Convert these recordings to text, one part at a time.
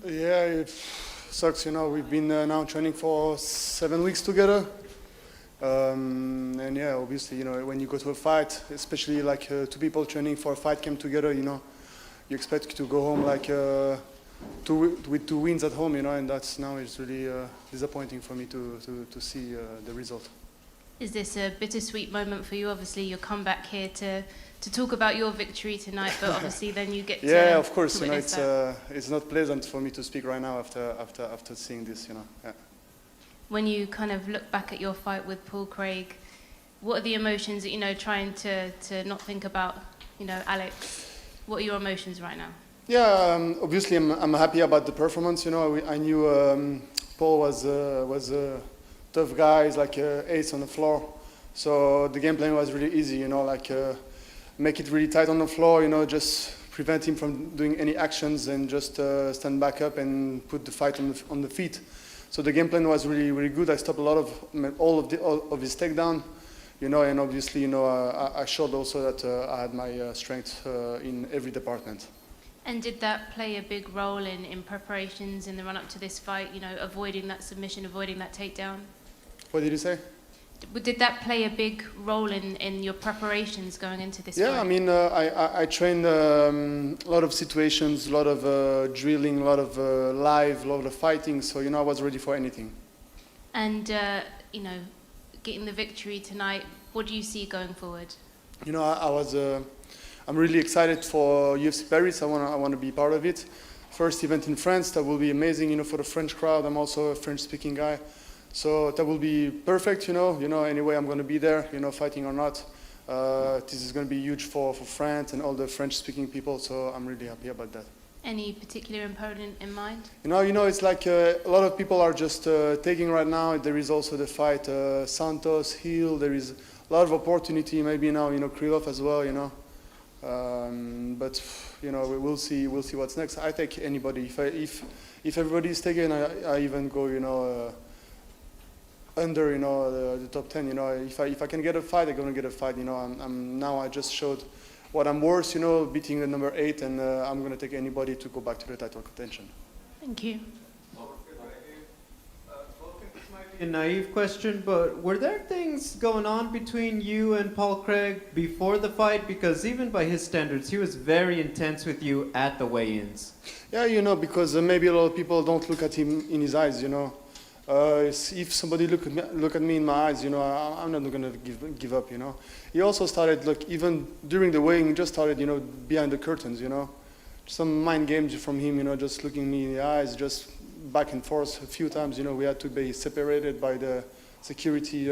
Yeah, it sucks. We've been now training for 7 weeks together. And yeah, obviously, when you go to a fight, especially like two people training for a fight camp together, you expect to go home like with 2 wins at home, and that's now it's really disappointing for me to see the result. Is this a bittersweet moment for you? Obviously, you'll come back here to talk about your victory tonight, but obviously then you get to Yeah, of course. to witness It's not pleasant for me to speak right now after seeing this. Yeah. When you kind of look back at your fight with Paul Craig, what are the emotions that trying to not think about Alex? What are your emotions right now? Yeah, obviously I'm happy about the performance. I knew Paul was a tough guy. He's like ace on the floor. So the game plan was really easy. Make it really tight on the floor. Just prevent him from doing any actions and just stand back up and put the fight on the feet. So the game plan was really, really good. I stopped a lot of all of his takedown, and obviously, I showed also that I had my strength in every department. And did that play a big role in preparations in the run-up to this fight, avoiding that submission, avoiding that takedown? What did you say? Did that play a big role in your preparations going into this fight? Yeah, I mean, I trained a lot of situations, a lot of drilling, a lot of live, a lot of fighting, so, I was ready for anything. And, getting the victory tonight, what do you see going forward? I'm really excited for UFC Paris. I want to be part of it. First event in France, that will be amazing, for the French crowd. I'm also a French-speaking guy. So that will be perfect, anyway, I'm going to be there, fighting or not. This is going to be huge for France and all the French-speaking people, so I'm really happy about that. Any particular opponent in mind? It's like a lot of people are just taking right now. There is also the fight Santos, Hill. There is a lot of opportunity, maybe now, Krylov as well, But, we'll see what's next. I take anybody. If everybody is taken, I even go, under the top 10, if I can get a fight, I'm gonna get a fight. I just showed what I'm worth, beating the number 8, and I'm gonna take anybody to go back to the title contention. Thank you. Volkan, this might be a naive question, but were there things going on between you and Paul Craig before the fight? Because even by his standards, he was very intense with you at the weigh-ins. Yeah, because maybe a lot of people don't look at him in his eyes, if somebody look at me in my eyes, I'm not gonna give up, He also started, even during the weighing, he just started, behind the curtains, Some mind games from him, just looking me in the eyes, just back and forth a few times, we had to be separated by the security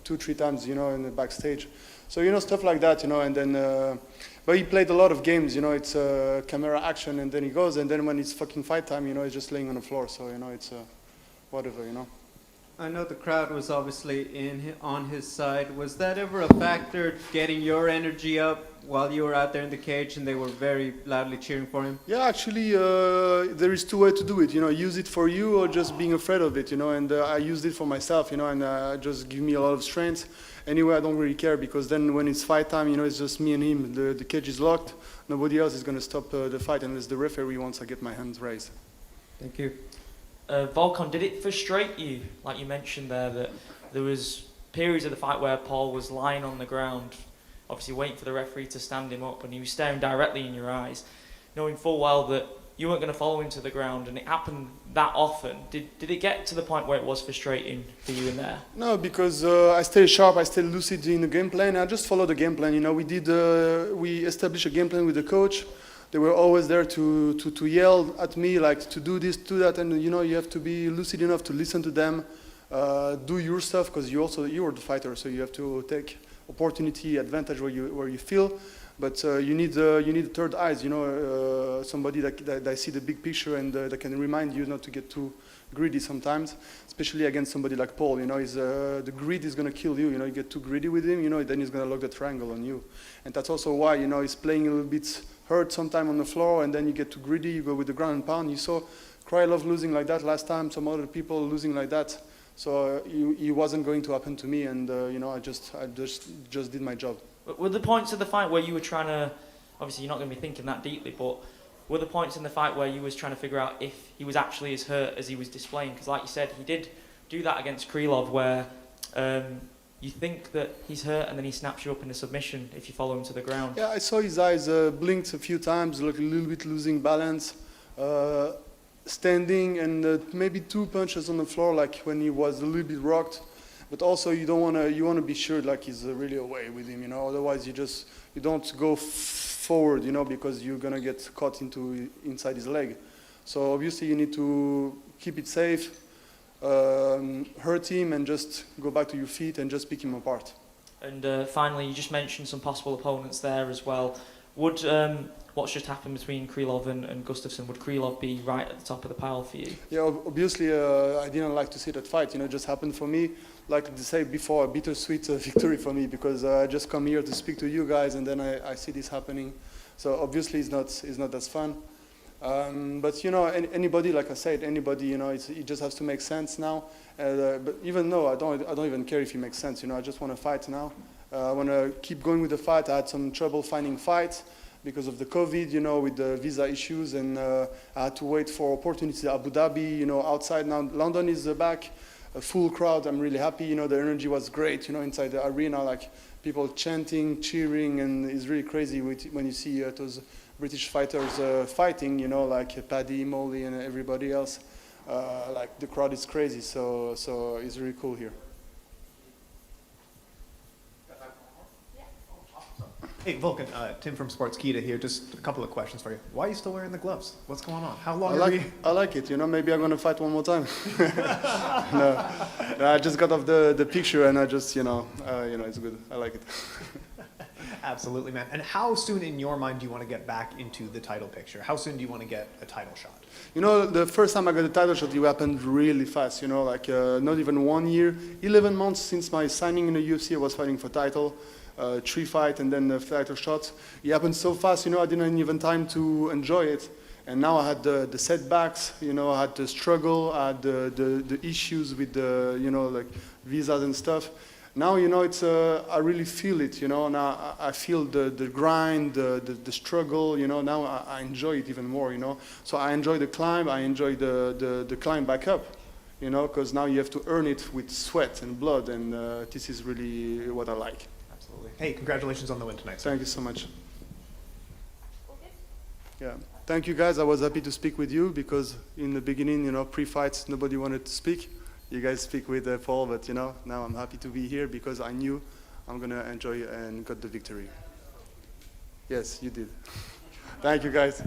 2-3 times, in the backstage. So, stuff like that, and then, but he played a lot of games, it's camera action, and then he goes, and then when it's fucking fight time, he's just laying on the floor, so, it's whatever, I know the crowd was obviously on his side. Was that ever a factor, getting your energy up while you were out there in the cage and they were very loudly cheering for him? Yeah, actually, there is two ways to do it. Use it for you or just being afraid of it. And I used it for myself. And just give me a lot of strength. Anyway, I don't really care because then when it's fight time, it's just me and him. The cage is locked. Nobody else is going to stop the fight unless the referee once I get my hands raised. Thank you. Volkan, did it frustrate you, like you mentioned there, that there was periods of the fight where Paul was lying on the ground, obviously waiting for the referee to stand him up, and he was staring directly in your eyes, knowing full well that you weren't going to follow him to the ground, and it happened that often. Did it get to the point where it was frustrating for you in there? No, because I stay sharp, I stay lucid in the game plan. I just follow the game plan. We established a game plan with the coach. They were always there to yell at me, like to do this, do that, and you have to be lucid enough to listen to them, do your stuff, because you're the fighter, so you have to take opportunity, advantage where you feel, but you need third eyes, somebody that see the big picture and that can remind you not to get too greedy sometimes, especially against somebody like Paul. The greed is going to kill you. You get too greedy with him, then he's going to lock the triangle on you, and that's also why he's playing a little bit hurt sometime on the floor, and then you get too greedy, you go with the ground and pound. You saw Krylov losing like that last time, some other people losing like that. So it wasn't going to happen to me, and I just did my job. Were the points of the fight where you were trying to, obviously you're not going to be thinking that deeply, but were there points in the fight where you was trying to figure out if he was actually as hurt as he was displaying? Because like you said, he did do that against Krylov where you think that he's hurt and then he snaps you up in a submission if you follow him to the ground. Yeah, I saw his eyes blinked a few times, like a little bit losing balance, standing, and maybe 2 punches on the floor, like when he was a little bit rocked. But also you want to be sure like he's really away with him, you know. Otherwise you don't go forward, you know, because you're gonna get caught inside his leg. So obviously you need to keep it safe, hurt him, and just go back to your feet and just pick him apart. And finally, you just mentioned some possible opponents there as well. Would what's just happened between Krylov and Gustafson, would Krylov be right at the top of the pile for you? Yeah, obviously I didn't like to see that fight. You know, it just happened for me, like to say before, a bittersweet victory for me, because I just come here to speak to you guys, and then I see this happening. So obviously it's not as fun. But you know, anybody, like I said, anybody, you know, it just has to make sense now. But even though I don't even care if it makes sense. You know, I just want to fight now. I want to keep going with the fight. I had some trouble finding fights because of the COVID, you know, with the visa issues, and I had to wait for opportunities. Abu Dhabi, you know, outside now. London is back, a full crowd. I'm really happy. You know, the energy was great. You know, inside the arena, like people chanting, cheering, and it's really crazy when you see those British fighters fighting, you know, like Paddy, Molly, and everybody else. Like the crowd is crazy, so it's really cool here. Hey, Volkan, Tim from Sportskeeda here. Just a couple of questions for you. Why are you still wearing the gloves? What's going on? How long are you? I like it, you know, maybe I'm going to fight one more time. No, I just got off the picture, and I just, you know, it's good. I like it. Absolutely, man. And how soon in your mind do you want to get back into the title picture? How soon do you want to get a title shot? You know, the first time I got a title shot, it happened really fast, you know, like not even 1 year. 11 months since my signing in the UFC, I was fighting for title. 3 fights and then the title shot. It happened so fast, you know, I didn't even time to enjoy it. And now I had the setbacks, you know, I had the struggle, I had the issues with the, you know, like visas and stuff. Now, you know, it's I really feel it, you know. Now I feel the grind, the struggle, you know. Now I enjoy it even more, you know. So I enjoy the climb, I enjoy the climb back up, you know, because now you have to earn it with sweat and blood, and this is really what I like. Absolutely. Hey, congratulations on the win tonight. Thank you so much. Yeah, thank you guys. I was happy to speak with you because in the beginning, you know, pre-fights, nobody wanted to speak. You guys speak with Paul, but you know, now I'm happy to be here because I knew I'm gonna enjoy and got the victory. Yes, you did. Thank you guys.